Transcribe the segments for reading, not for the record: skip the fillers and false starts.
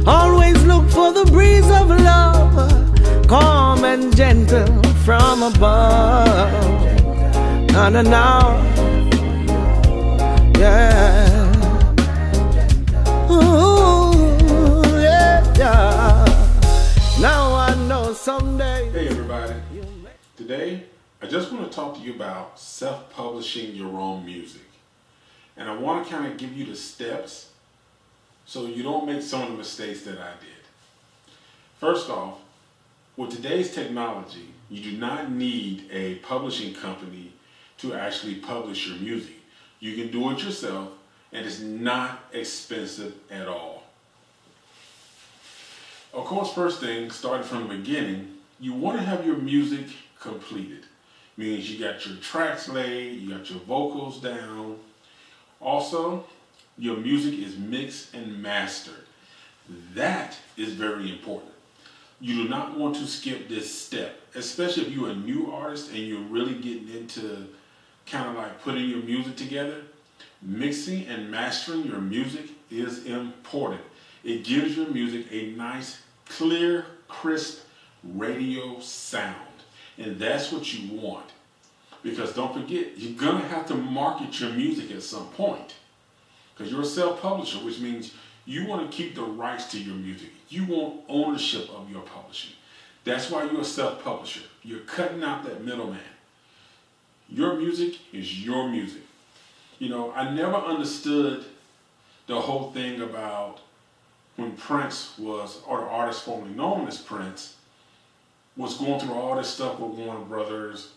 Always look for the breeze of love, calm and gentle from above. Na na na, yeah. Ooh, yeah, yeah. Now I know someday. Hey everybody, today I just want to talk to you about self-publishing your own music. And I want to kind of give you the steps so you don't make some of the mistakes that I did. First off, with today's technology, you do not need a publishing company to actually publish your music. You can do it yourself, and it's not expensive at all. Of course, first thing, starting from the beginning, you want to have your music completed. Means you got your tracks laid, you got your vocals down. Also, your music is mixed and mastered. That is very important. You do not want to skip this step, especially if you're a new artist and you're really getting into kind of like putting your music together. Mixing and mastering your music is important. It gives your music a nice, clear, crisp radio sound. And that's what you want. Because don't forget, you're going to have to market your music at some point. Because you're a self-publisher, which means you want to keep the rights to your music. You want ownership of your publishing. That's why you're a self-publisher. You're cutting out that middleman. Your music is your music. You know, I never understood the whole thing about when Prince was, or the artist formerly known as Prince, was going through all this stuff with Warner Brothers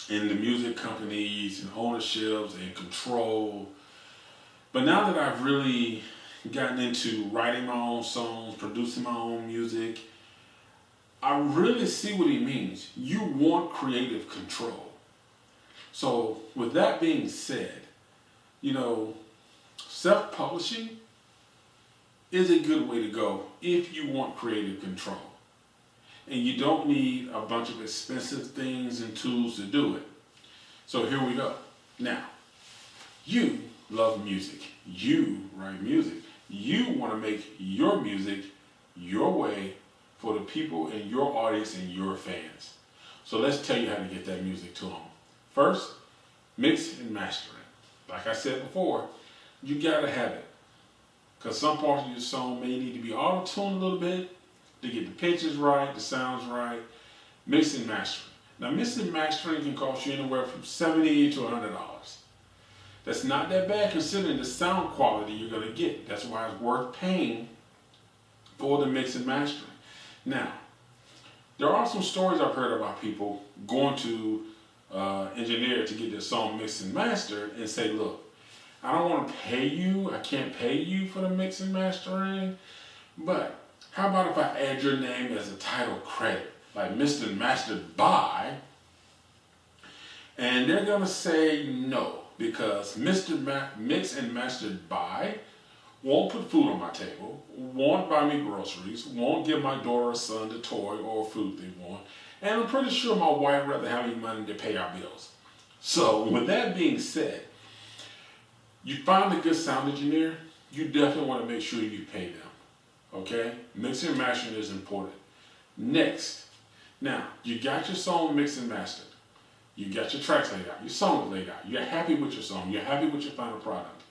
and the music companies and ownerships and control. But now that I've really gotten into writing my own songs, producing my own music, I really see what he means. You want creative control. So with that being said, you know, self-publishing is a good way to go if you want creative control. And you don't need a bunch of expensive things and tools to do it. So here we go. Now, you love music. You write music. You want to make your music your way for the people in your audience and your fans. So let's tell you how to get that music to them. First, mix and mastering. Like I said before, you gotta have it. Because some parts of your song may need to be auto-tuned a little bit to get the pitches right, the sounds right. Mix and mastering. Now, mixing and mastering can cost you anywhere from $70 to $100. That's not that bad considering the sound quality you're gonna get. That's why it's worth paying for the mix and mastering. Now, there are some stories I've heard about people going to engineer to get their song mixed and mastered and say, look, I don't want to pay you, I can't pay you for the mix and mastering, but how about if I add your name as a title credit, like Mr. and Mastered by, and they're going to say no, because Mix and Mastered by won't put food on my table, won't buy me groceries, won't give my daughter or son the toy or food they want, and I'm pretty sure my wife would rather have any money to pay our bills. So with that being said, you find a good sound engineer, you definitely want to make sure you pay them. Okay? Mixing and mastering is important. Next, now you got your song mixed and mastered. You got your tracks laid out, your song is laid out. You're happy with your song, you're happy with your final product.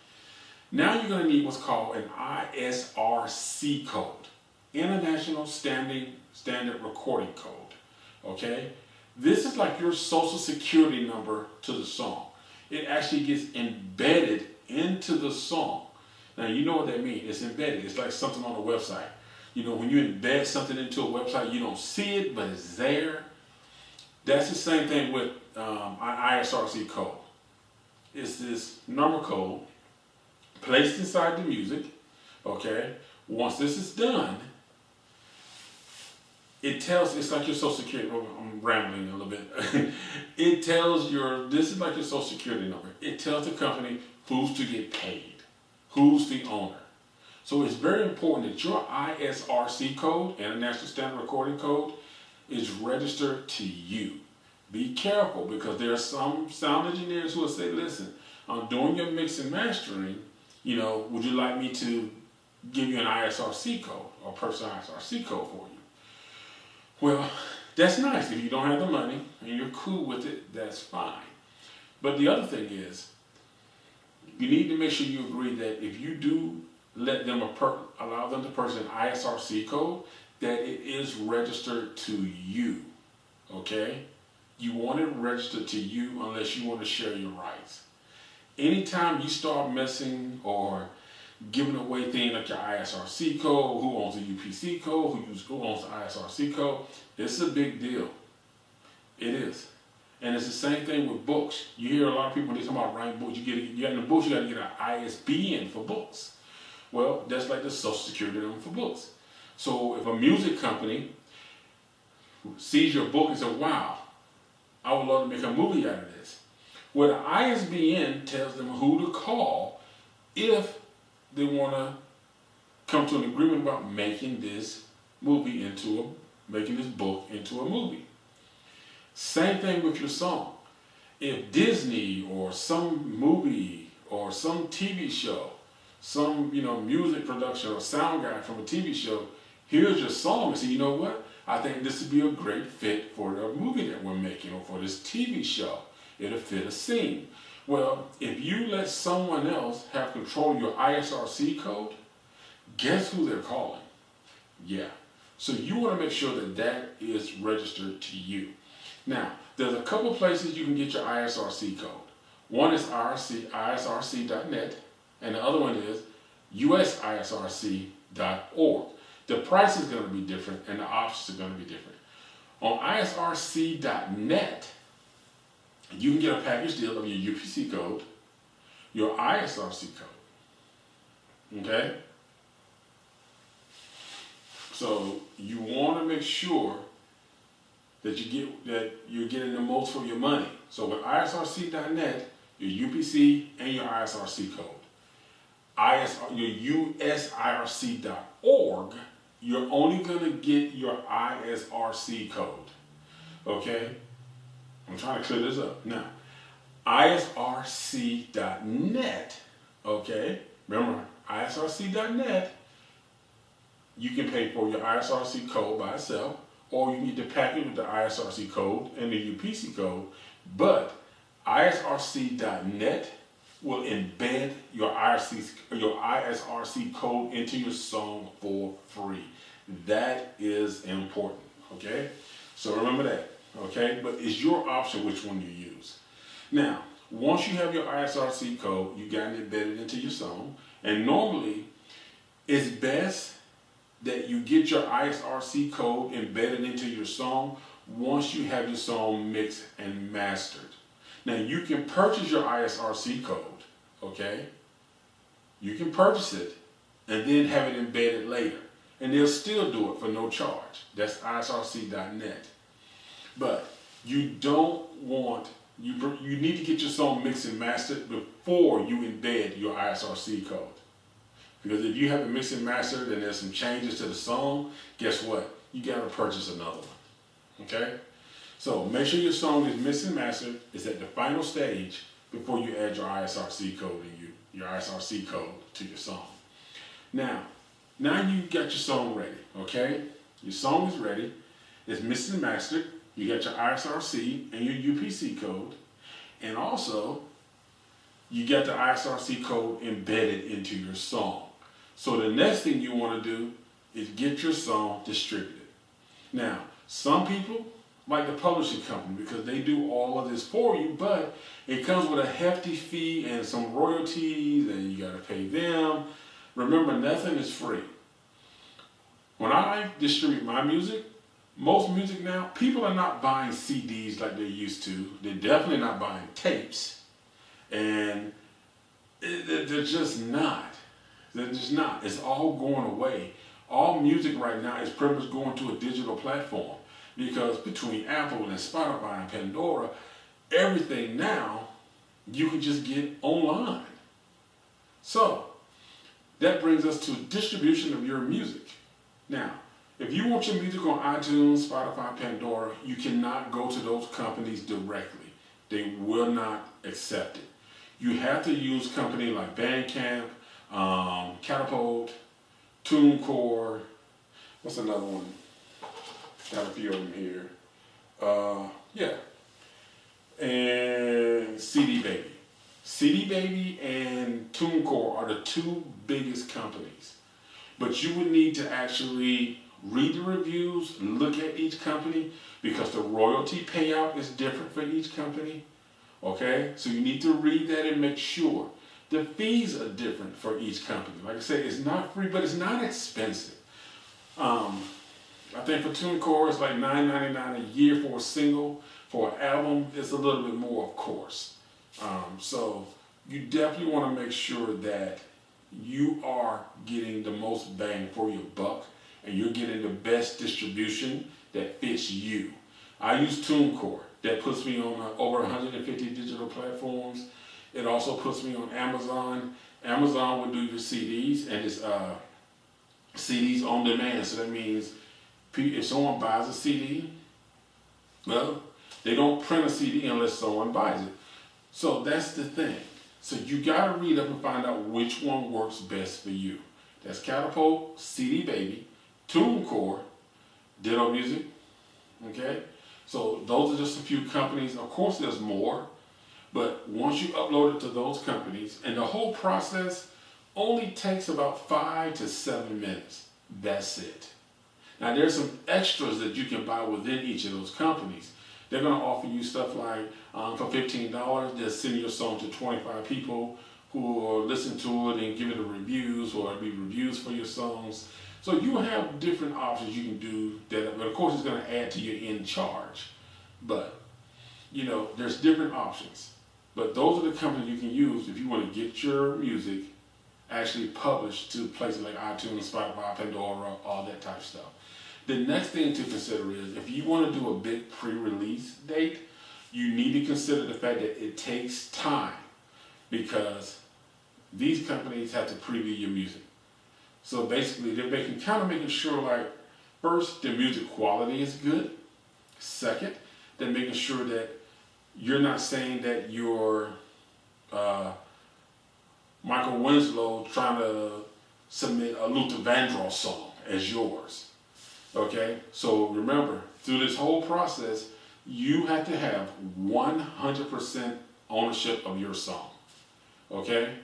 Now you're going to need what's called an ISRC code, International Standard Recording Code. Okay? This is like your social security number to the song. It actually gets embedded into the song. Now you know what that means. It's embedded. It's like something on a website. You know, when you embed something into a website, you don't see it, but it's there. That's the same thing with an ISRC code. It's this number code placed inside the music. Okay? Once this is done, it tells, it's like your social security, I'm rambling a little bit. It tells this is like your social security number. It tells the company who's to get paid, who's the owner. So it's very important that your ISRC code, International Standard Recording Code, is registered to you. Be careful, because there are some sound engineers who will say, listen, I'm doing your mix and mastering, you know, would you like me to give you an ISRC code or personal ISRC code for you. Well, that's nice. If you don't have the money and you're cool with it, that's fine. But the other thing is, you need to make sure you agree that if you do let them allow them to purchase an ISRC code, that it is registered to you. Okay? You want it registered to you unless you want to share your rights. Anytime you start messing or giving away things like your ISRC code, who owns a UPC code, who owns the ISRC code, it's a big deal. It is. And it's the same thing with books. You hear a lot of people, they talk about writing books. You got in the books, you got to get an ISBN for books. Well, that's like the Social Security number for books. So if a music company sees your book and says, wow, I would love to make a movie out of this. Well, the ISBN tells them who to call if they want to come to an agreement about making this book into a movie. Same thing with your song. If Disney or some movie or some TV show, some music production or sound guy from a TV show, here's your song and say, you know what? I think this would be a great fit for the movie that we're making or for this TV show. It'll fit a scene. Well, if you let someone else have control of your ISRC code, guess who they're calling? Yeah. So you want to make sure that that is registered to you. Now, there's a couple places you can get your ISRC code. One is isrc.net, and the other one is usisrc.org. The price is going to be different, and the options are going to be different. On isrc.net, you can get a package deal of your UPC code, your ISRC code. Okay? So you want to make sure that you're getting the most for your money. So with isrc.net, your UPC and your ISRC code. Your usirc.org, you're only going to get your ISRC code. Okay? I'm trying to clear this up. Now, isrc.net, okay? Remember, isrc.net, you can pay for your ISRC code by itself, or you need to package with the ISRC code and the UPC code, but isrc.net will embed your ISRC code into your song for free. That is important, okay? So remember that, okay? But it's your option which one you use. Now, once you have your ISRC code, you got it embedded into your song, and normally it's best that you get your ISRC code embedded into your song once you have your song mixed and mastered. Now you can purchase your ISRC code, okay? You can purchase it and then have it embedded later. And they'll still do it for no charge. That's isrc.net. But you don't want, you need to get your song mixed and mastered before you embed your ISRC code. Because if you have it mixed and mastered and there's some changes to the song, guess what? You got to purchase another one. Okay? So make sure your song is mixed and mastered. It's at the final stage before you add your ISRC code and your ISRC code to your song. Now you got your song ready. Okay? Your song is ready. It's mixed and mastered. You got your ISRC and your UPC code. And also, you got the ISRC code embedded into your song. So the next thing you want to do is get your song distributed. Now, some people like the publishing company because they do all of this for you, but it comes with a hefty fee and some royalties, and you got to pay them. Remember, nothing is free. When I distribute my music, most music now, people are not buying CDs like they used to. They're definitely not buying tapes. And they're just not. They're just not. It's all going away. All music right now is pretty much going to a digital platform. Because between Apple and Spotify and Pandora, everything now you can just get online. So that brings us to distribution of your music. Now, if you want your music on iTunes, Spotify, Pandora, you cannot go to those companies directly. They will not accept it. You have to use companies like Bandcamp, Catapult, TuneCore. What's another one? Got a few of them here. Yeah. And CD Baby. CD Baby and TuneCore are the two biggest companies. But you would need to actually read the reviews, look at each company, because the royalty payout is different for each company. Okay? So you need to read that and make sure. The fees are different for each company. Like I said, it's not free, but it's not expensive. I think for TuneCore, it's like $9.99 a year for a single. For an album, it's a little bit more, of course. So you definitely want to make sure that you are getting the most bang for your buck and you're getting the best distribution that fits you. I use TuneCore. That puts me on over 150 digital platforms. It also puts me on Amazon. Amazon will do your CDs, and it's CDs on demand. So that means if someone buys a CD, well, they don't print a CD unless someone buys it. So that's the thing. So you got to read up and find out which one works best for you. That's Catapult, CD Baby, TuneCore, Ditto Music. Okay? So those are just a few companies. Of course, there's more. But once you upload it to those companies, and the whole process only takes about 5 to 7 minutes. That's it. Now, there's some extras that you can buy within each of those companies. They're going to offer you stuff like, for $15, just send your song to 25 people who will listen to it and give it a reviews, or it'll be reviews for your songs. So you have different options you can do that, but of course it's going to add to your in charge. But, you know, there's different options. But those are the companies you can use if you want to get your music actually published to places like iTunes, Spotify, Pandora, all that type of stuff. The next thing to consider is if you want to do a big pre-release date, you need to consider the fact that it takes time because these companies have to preview your music. So basically they're making sure, like, first, the music quality is good. Second, they're making sure that you're not saying that you're Michael Winslow trying to submit a Luther Vandross song as yours. Okay? So remember, through this whole process, you have to have 100% ownership of your song. Okay?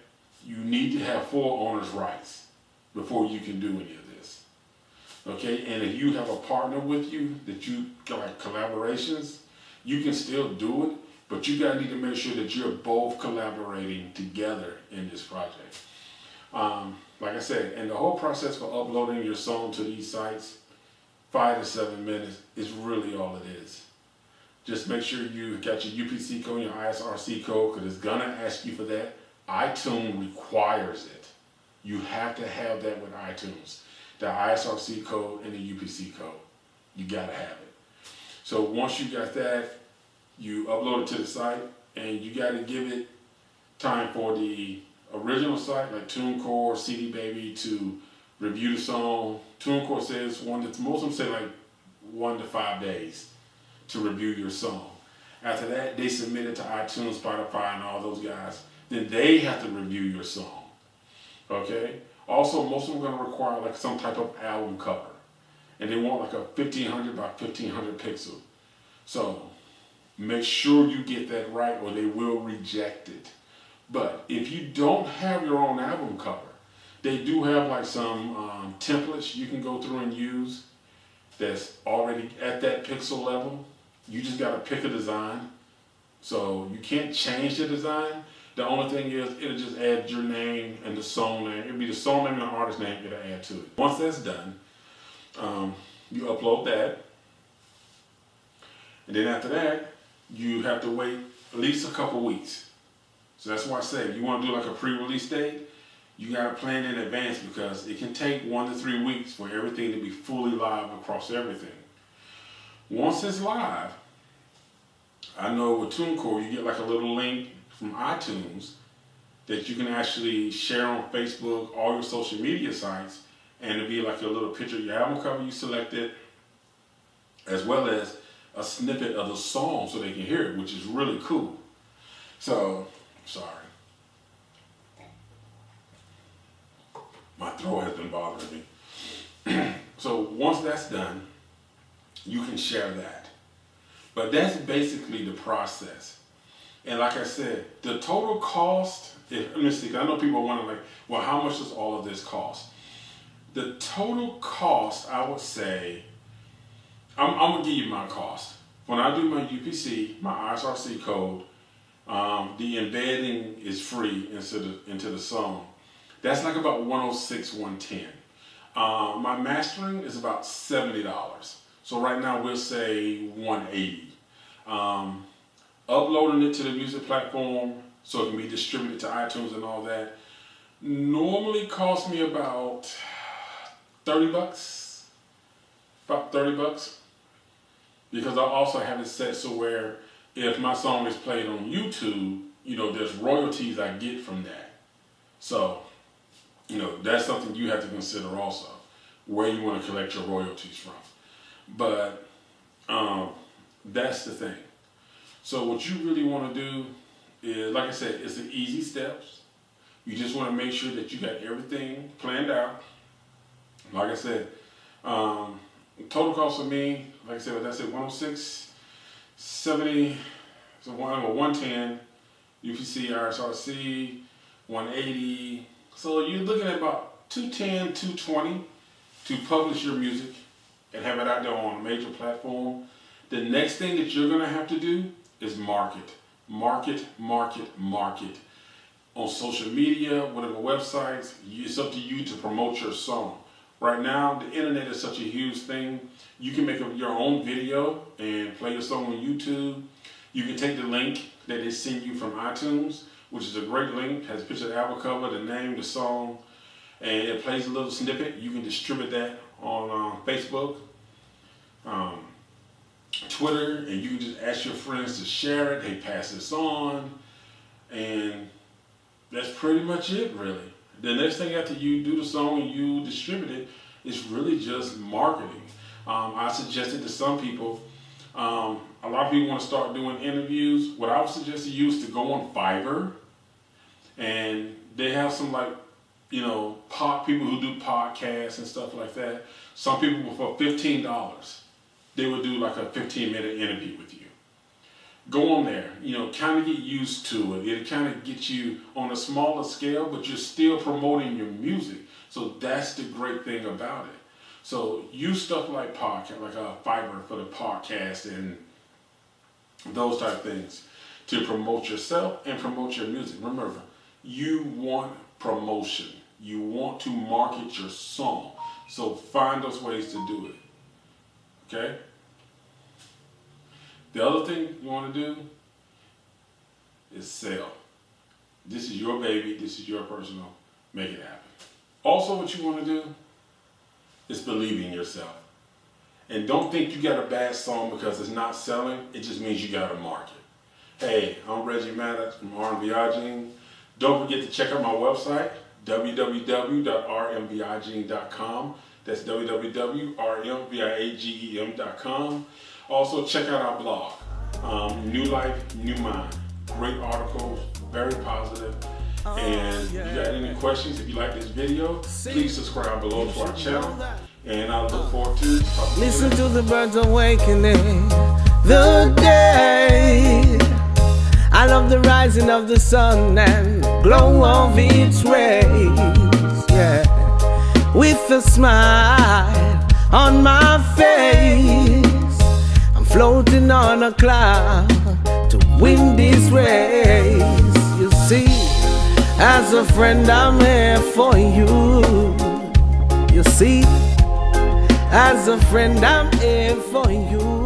You need to have full owner's rights before you can do any of this. Okay? And if you have a partner with you that you like collaborations, you can still do it, but you gotta need to make sure that you're both collaborating together in this project. Like I said, and the whole process for uploading your song to these sites, 5 to 7 minutes is really all it is. Just make sure you got your UPC code, your ISRC code, because it's gonna ask you for that. iTunes requires it. You have to have that with iTunes. The ISRC code and the UPC code. You gotta have it. So once you got that, you upload it to the site, and you gotta give it time for the original site, like TuneCore, CD Baby, to review the song. TuneCore says most of them say like 1 to 5 days to review your song. After that, they submit it to iTunes, Spotify, and all those guys. Then they have to review your song. Okay? Also, most of them are going to require like some type of album cover. And they want like a 1500 by 1500 pixel. So make sure you get that right or they will reject it. But if you don't have your own album cover, they do have like some templates you can go through and use that's already at that pixel level. You just got to pick a design. So you can't change the design. The only thing is it'll just add your name and the song name. It'll be the song name and the artist name it'll add to it. Once that's done, you upload that. And then after that, you have to wait at least a couple weeks. So that's why I say if you want to do like a pre-release date, you got to plan in advance because it can take 1 to 3 weeks for everything to be fully live across everything. Once it's live, I know with TuneCore, you get like a little link from iTunes that you can actually share on Facebook, all your social media sites, and it'll be like a little picture of your album cover you selected, as well as a snippet of the song so they can hear it, which is really cool. So, sorry. My throat has been bothering me. So once that's done, you can share that. But that's basically the process. And like I said, the total cost, let me see, 'cause I know people are wondering, like, well, how much does all of this cost? The total cost, I would say, I'm gonna give you my cost. When I do my UPC, my ISRC code, the embedding is free into the song. That's like about $106, $110. My mastering is about $70. So right now we'll say $180. Uploading it to the music platform so it can be distributed to iTunes and all that normally costs me about $30. About $30. Because I also have it set so where if my song is played on YouTube, there's royalties I get from that. So, that's something you have to consider also, where you want to collect your royalties from. But that's the thing. So what you really want to do is, like I said, it's the easy steps. You just want to make sure that you got everything planned out. Like I said, total cost for me, like I said, that's it, 106, 70, so 110, UPC, ISRC, 180. So you're looking at about 210, 220 to publish your music and have it out there on a major platform. The next thing that you're gonna have to do is market. On social media, whatever websites, it's up to you to promote your song. Right now, the internet is such a huge thing. You can make your own video and play your song on YouTube. You can take the link that they send you from iTunes, which is a great link, has a picture of the album cover, the name, the song, and it plays a little snippet. You can distribute that on Facebook, Twitter, and you can just ask your friends to share it. Hey, pass this on, and that's pretty much it, really. The next thing after you do the song and you distribute it is really just marketing. I suggested to some people, a lot of people want to start doing interviews. What I would suggest to you is to go on Fiverr, and they have some people who do podcasts and stuff like that. Some people for $15, they would do like a 15-minute interview with you. Go on there, kind of get used to it. It'll kind of get you on a smaller scale, but you're still promoting your music. So that's the great thing about it. So use stuff like podcast, like Fiverr for the podcast and those type of things to promote yourself and promote your music. Remember, you want promotion. You want to market your song. So find those ways to do it. Okay? The other thing you want to do is sell. This is your baby. This is your personal. Make it happen. Also, what you want to do is believe in yourself. And don't think you got a bad song because it's not selling. It just means you got a market. Hey, I'm Reggie Maddox from RMVIgene. Don't forget to check out my website, www.rmvigene.com. That's www.rmvigene.com. Also, check out our blog, New Life, New Mind. Great articles, very positive. And if you got any questions, if you like this video, please subscribe below to our channel. And I look forward to talking to you. Listen to the birds awakening the day. I love the rising of the sun and glow of its rays. Yeah, with a smile on my face, I'm floating on a cloud to win this race. You see, as a friend I'm here for you. You see, as a friend I'm here for you.